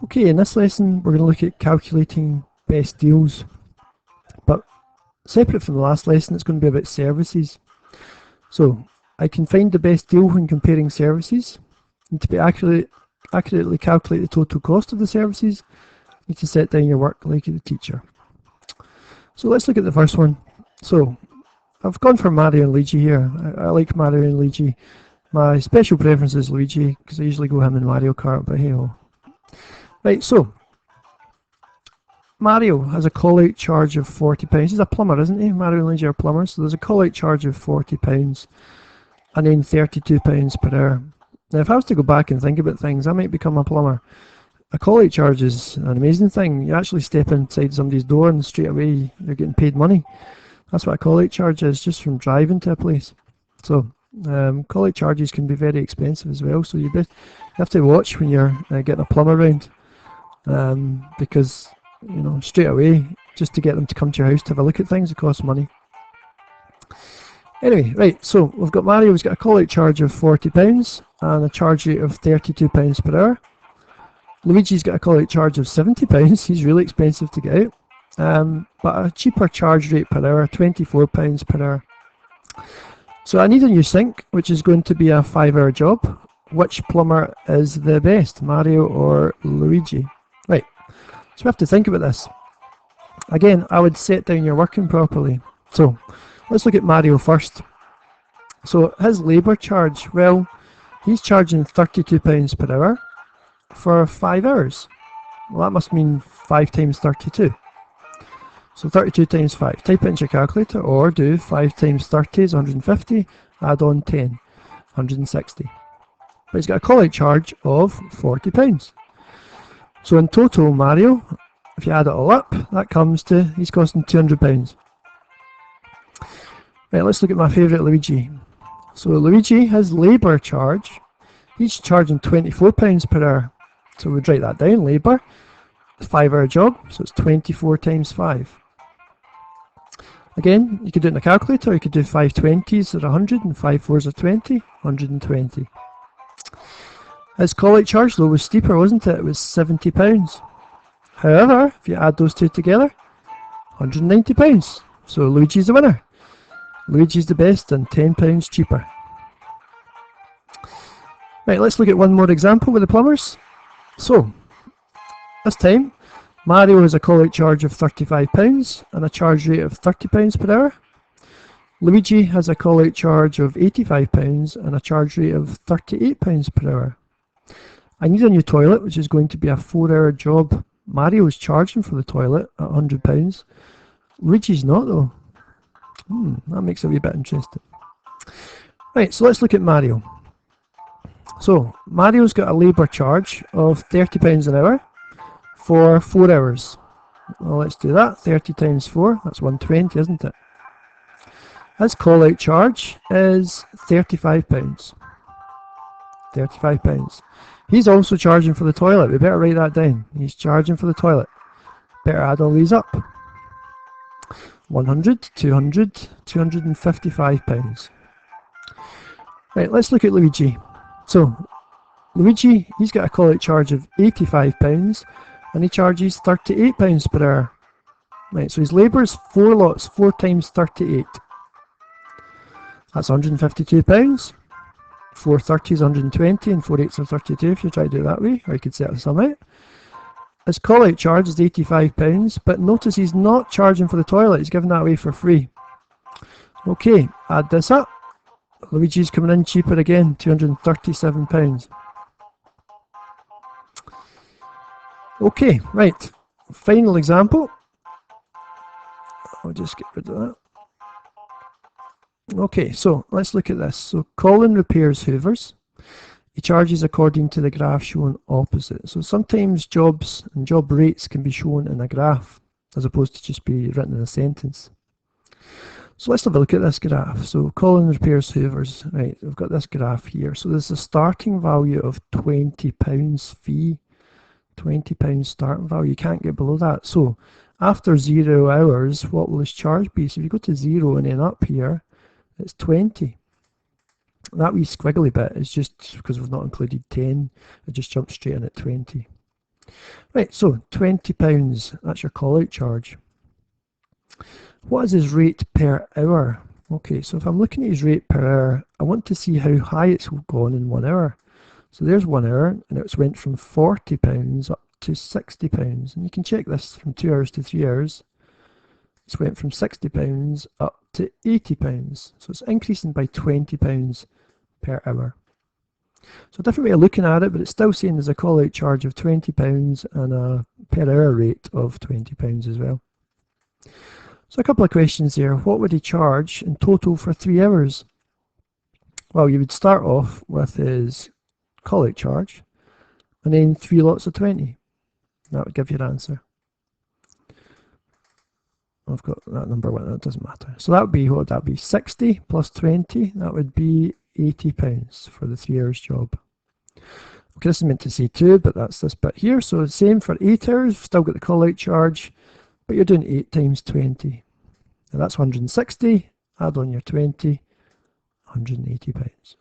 Okay, in this lesson we're going to look at calculating best deals, but separate from the last lesson it's going to be about services. So I can find the best deal when comparing services, and to be accurately calculate the total cost of the services, you need to set down your work like the teacher. So let's look at the first one. So I've gone for Mario and Luigi here. I like Mario and Luigi. My special preference is Luigi because I usually go him in Mario Kart, but hey ho. Right, so Mario has a call-out charge of £40. He's a plumber, isn't he? Mario and Luigi are plumbers, so there's a call-out charge of £40 and then £32 per hour. Now, if I was to go back and think about things, I might become a plumber. A call-out charge is an amazing thing. You actually step inside somebody's door and straight away you're getting paid money. That's what a call-out charge is, just from driving to a place. So call-out charges can be very expensive as well, so you have to watch when you're getting a plumber round, because you know, straight away, just to get them to come to your house to have a look at things, it costs money. Anyway, right, so we've got Mario, he's got a call-out charge of £40 and a charge rate of £32 per hour. Luigi's got a call-out charge of £70, he's really expensive to get out, but a cheaper charge rate per hour, £24 per hour. So I need a new sink, which is going to be a 5-hour job. Which plumber is the best, Mario or Luigi? Right, so we have to think about this. Again, I would set down your working properly. So let's look at Mario first. So his labour charge, well, he's charging £32 per hour for 5 hours. Well, that must mean 5 times 32. So 32 times 5. Type it into your calculator or do 5 times 30 is 150, add on 10, 160. But he's got a call-out charge of £40. So in total, Mario, if you add it all up, that comes to, he's costing £200. Right, let's look at my favourite Luigi. So Luigi, his labour charge, he's charging £24 per hour. So we'd write that down, labour, 5-hour job, so it's 24 times 5. Again, you could do it in a calculator, you could do 5 20s at 100 and 5 4s are 20, 120. His call-out charge though was steeper, wasn't it? It was £70. However, if you add those two together, £190. So Luigi's the winner. Luigi's the best and £10 cheaper. Right, let's look at one more example with the plumbers. So, this time, Mario has a call-out charge of £35 and a charge rate of £30 per hour. Luigi has a call-out charge of £85 and a charge rate of £38 per hour. I need a new toilet, which is going to be a 4-hour job. Mario is charging for the toilet at £100. Luigi's not though. That makes it a wee bit interesting. Right, so let's look at Mario. So Mario's got a labour charge of £30 an hour for 4 hours. Well, let's do that. 30 times 4, that's 120, isn't it? His call-out charge is £35. £35. He's also charging for the toilet. We better write that down. He's charging for the toilet. Better add all these up. 100, 200, £255. Right, let's look at Luigi. So, Luigi, he's got a call-out charge of £85 and he charges £38 per hour. Right, so his labour is 4 lots, 4 times 38. That's £152. 4 30s is 120 and 4 8s are 32 if you try to do it that way, or you could set the sum out. His call-out charge is £85, but notice he's not charging for the toilet, he's giving that away for free. Okay, add this up. Luigi's coming in cheaper again, £237. Okay, right, final example. I'll just get rid of that. Okay, so let's look at this. So Colin repairs hoovers. He charges according to the graph shown opposite. So sometimes jobs and job rates can be shown in a graph as opposed to just be written in a sentence. So let's have a look at this graph. So Colin repairs hoovers. Right, we've got this graph here. So there's a starting value of £20 fee. £20 starting value. You can't get below that. So after 0 hours, what will his charge be? So if you go to 0 and then up here, it's 20. That wee squiggly bit is just because we've not included 10, it just jumps straight in at 20. Right, so £20, that's your call-out charge. What is his rate per hour? Okay, so if I'm looking at his rate per hour, I want to see how high it's gone in 1 hour. So there's 1 hour, and it's went from £40 up to £60. And you can check this from 2 hours to 3 hours. It's went from £60 up to £80. So it's increasing by £20 per hour. So a different way of looking at it, but it's still saying there's a call-out charge of £20 and a per hour rate of £20 as well. So a couple of questions here. What would he charge in total for 3 hours? Well, you would start off with his call-out charge and then 3 lots of 20. That would give you an answer. I've got that number, that doesn't matter. So that would be, what would that be? 60 plus 20, that would be £80 for the 3 hours job. Okay, this is meant to say 2, but that's this bit here. So the same for 8 hours, still got the call-out charge, but you're doing 8 times 20. Now that's 160, add on your 20, £180.